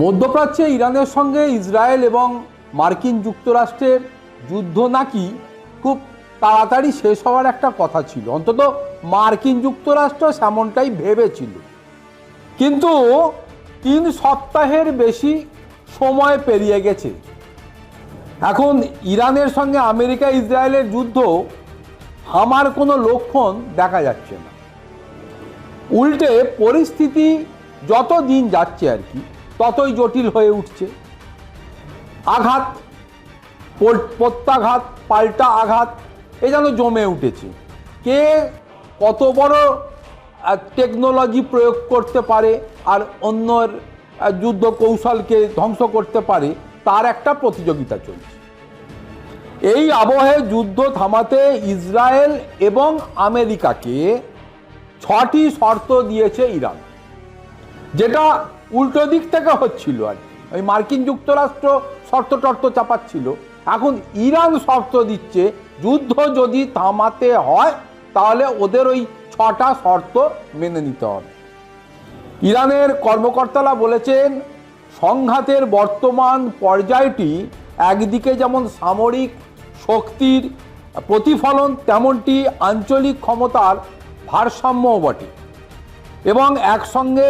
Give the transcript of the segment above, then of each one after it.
মধ্যপ্রাচ্যে ইরানের সঙ্গে ইসরায়েল এবং মার্কিন যুক্তরাষ্ট্রের যুদ্ধ নাকি খুব তাড়াতাড়ি শেষ হওয়ার একটা কথা ছিল, অন্তত মার্কিন যুক্তরাষ্ট্র সেমনটাই ভেবেছিল। কিন্তু 3 সপ্তাহের বেশি সময় পেরিয়ে গেছে। এখন ইরানের সঙ্গে আমেরিকা ইসরায়েলের যুদ্ধ থামার কোনো লক্ষণ দেখা যাচ্ছে না। উল্টে পরিস্থিতি যত দিন যাচ্ছে আর কি ততই জটিল হয়ে উঠছে। আঘাত, প্রত্যাঘাত, পাল্টা আঘাত এ যেন জমে উঠেছে। কে কত বড় টেকনোলজি প্রয়োগ করতে পারে আর অন্যর যুদ্ধ কৌশলকে ধ্বংস করতে পারে তার একটা প্রতিযোগিতা চলছে। এই আবহে যুদ্ধ থামাতে ইসরায়েল এবং আমেরিকাকে 6টি শর্ত দিয়েছে ইরান, যেটা উল্টো দিক থেকে হচ্ছিল আর কি। ওই মার্কিন যুক্তরাষ্ট্র শর্ত টর্ত চাপাচ্ছিল, এখন ইরান শর্ত দিচ্ছে যুদ্ধ যদি থামাতে হয় তাহলে ওদের ওই 6টা শর্ত মেনে নিতে হবে। ইরানের কর্মকর্তারা বলেছেন, সংঘাতের বর্তমান পর্যায়টি একদিকে যেমন সামরিক শক্তির প্রতিফলন, তেমনটি আঞ্চলিক ক্ষমতার ভারসাম্যও বটে। এবং একসঙ্গে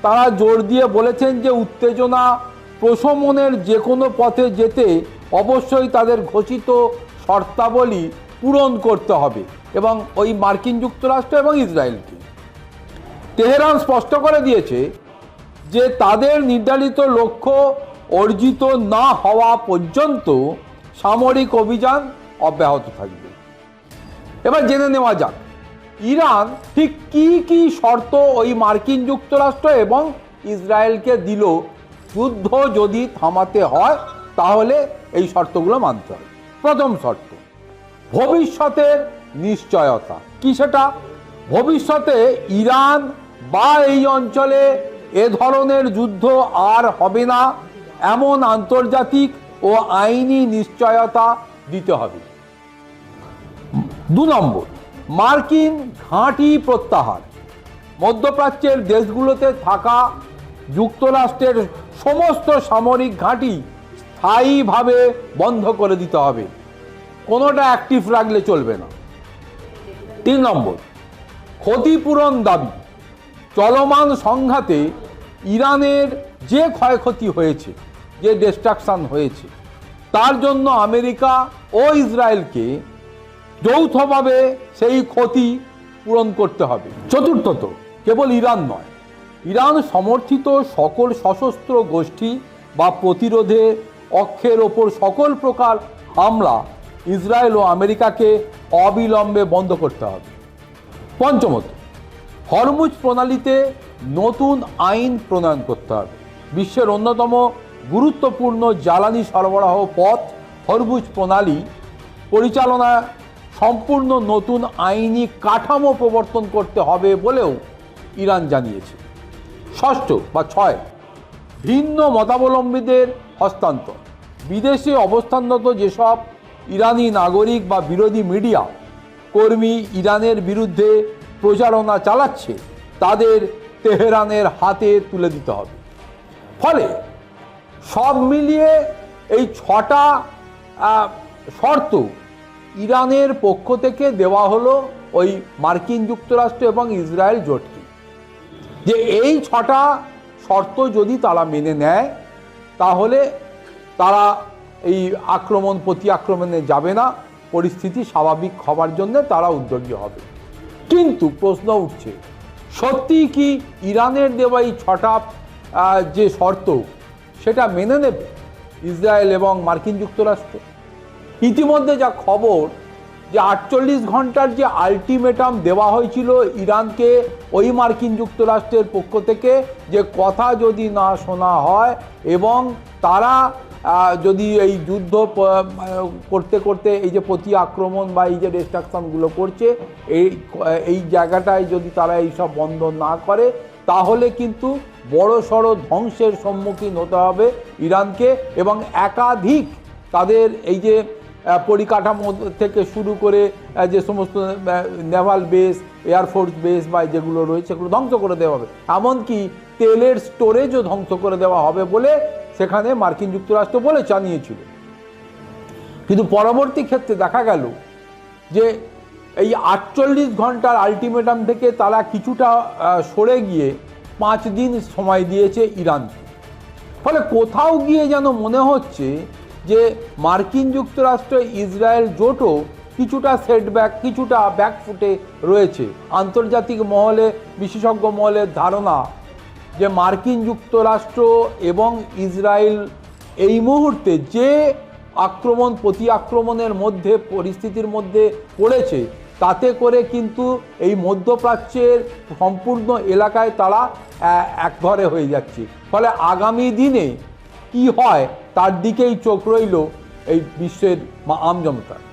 তারা জোর দিয়ে বলেছেন যে উত্তেজনা প্রশমনের যে কোনো পথে যেতে অবশ্যই তাদের ঘোষিত শর্তাবলী পূরণ করতে হবে, এবং ওই মার্কিন যুক্তরাষ্ট্র এবং ইসরায়েলকে। তেহরান স্পষ্ট করে দিয়েছে যে তাদের নির্ধারিত লক্ষ্য অর্জিত না হওয়া পর্যন্ত সামরিক অভিযান অব্যাহত থাকবে। এবার জেনে নেওয়া যাক ইরান ঠিক কি কি শর্ত ওই মার্কিন যুক্তরাষ্ট্র এবং ইসরায়েলকে দিল যুদ্ধ যদি থামাতে হয় তাহলে এই শর্তগুলো মানতে হবে। প্রথম শর্ত, ভবিষ্যতের নিশ্চয়তা। কি সেটা? ভবিষ্যতে ইরান বা এই অঞ্চলে এ ধরনের যুদ্ধ আর হবে না এমন আন্তর্জাতিক ও আইনি নিশ্চয়তা দিতে হবে। 2 নম্বর, মার্কিন ঘাঁটি প্রত্যাহার। মধ্যপ্রাচ্যের দেশগুলোতে থাকা যুক্তরাষ্ট্রের সমস্ত সামরিক ঘাঁটি স্থায়ীভাবে বন্ধ করে দিতে হবে, কোনোটা অ্যাক্টিভ রাখলে চলবে না। 3 নম্বর, ক্ষতিপূরণ দাবি। চলমান সংঘাতে ইরানের যে ক্ষয়ক্ষতি হয়েছে, যে ডিস্ট্রাকশন হয়েছে, তার জন্য আমেরিকা ও ইসরায়েলকে যৌথভাবে সেই ক্ষতি পূরণ করতে হবে। চতুর্থত, কেবল ইরান নয়, ইরান সমর্থিত সকল সশস্ত্র গোষ্ঠী বা প্রতিরোধে অক্ষের ওপর সকল প্রকার হামলা ইসরায়েল ও আমেরিকাকে অবিলম্বে বন্ধ করতে হবে। পঞ্চমত, হরমুজ প্রণালীতে নতুন আইন প্রণয়ন করতে হবে। বিশ্বের অন্যতম গুরুত্বপূর্ণ জ্বালানি সরবরাহ পথ হরমুজ প্রণালী পরিচালনা সম্পূর্ণ নতুন আইনি কাঠামো প্রবর্তন করতে হবে বলেও ইরান জানিয়েছে। ষষ্ঠ বা 6, ভিন্ন মতাবলম্বীদের হস্তান্তর। বিদেশে অবস্থানরত যেসব ইরানি নাগরিক বা বিরোধী মিডিয়া কর্মী ইরানের বিরুদ্ধে প্রচারণা চালাচ্ছে তাদের তেহরানের হাতে তুলে দিতে হবে। ফলে সব মিলিয়ে এই 6টা শর্ত ইরানের পক্ষ থেকে দেওয়া হলো ওই মার্কিন যুক্তরাষ্ট্র এবং ইসরায়েল জোটকে, যে এই 6টা শর্ত যদি তারা মেনে নেয় তাহলে তারা এই প্রতি আক্রমণে যাবে না, পরিস্থিতি স্বাভাবিক হবার জন্য তারা উদ্যোগী হবে। কিন্তু প্রশ্ন উঠছে, সত্যি কি ইরানের দেওয়া এই 6টা যে শর্ত সেটা মেনে নেবে ইসরায়েল এবং মার্কিন যুক্তরাষ্ট্র? ইতিমধ্যে যা খবর যে 48 ঘন্টার যে আলটিমেটাম দেওয়া হয়েছিল ইরানকে ওই মার্কিন যুক্তরাষ্ট্রের পক্ষ থেকে, যে কথা যদি না শোনা হয় এবং তারা যদি এই যুদ্ধ করতে করতে এই যে প্রতি আক্রমণ বা এই যে ডিস্ট্রাকশনগুলো করছে এই জায়গাটায় যদি তারা এইসব বন্ধ না করে তাহলে কিন্তু বড়সড় ধ্বংসের সম্মুখীন হতে হবে ইরানকে, এবং একাধিক তাদের এই যে পরিকাঠামো থেকে শুরু করে যে সমস্ত নেভাল বেস, এয়ারফোর্স বেস বা যেগুলো রয়েছে সেগুলো ধ্বংস করে দেওয়া হবে, এমনকি তেলের স্টোরেজও ধ্বংস করে দেওয়া হবে বলে সেখানে মার্কিন যুক্তরাষ্ট্র বলে জানিয়েছিল। কিন্তু পরবর্তী ক্ষেত্রে দেখা গেল যে এই 48 ঘন্টার আলটিমেটাম থেকে তারা কিছুটা সরে গিয়ে 5 দিন সময় দিয়েছে ইরানকে। ফলে কোথাও গিয়ে যেন মনে হচ্ছে যে মার্কিন যুক্তরাষ্ট্র ইসরায়েল জোটও কিছুটা সেটব্যাক, কিছুটা ব্যাকফুটে রয়েছে। আন্তর্জাতিক মহলে, বিশেষজ্ঞ মহলের ধারণা যে মার্কিন যুক্তরাষ্ট্র এবং ইসরায়েল এই মুহূর্তে যে আক্রমণ প্রতি আক্রমণের মধ্যে পরিস্থিতির মধ্যে পড়েছে, তাতে করে কিন্তু এই মধ্যপ্রাচ্যের সম্পূর্ণ এলাকায় তারা একঘরে হয়ে যাচ্ছে। ফলে আগামী দিনে কি হয় তার দিকেই চোখ রইল এই বিশ্বের আমজনতার।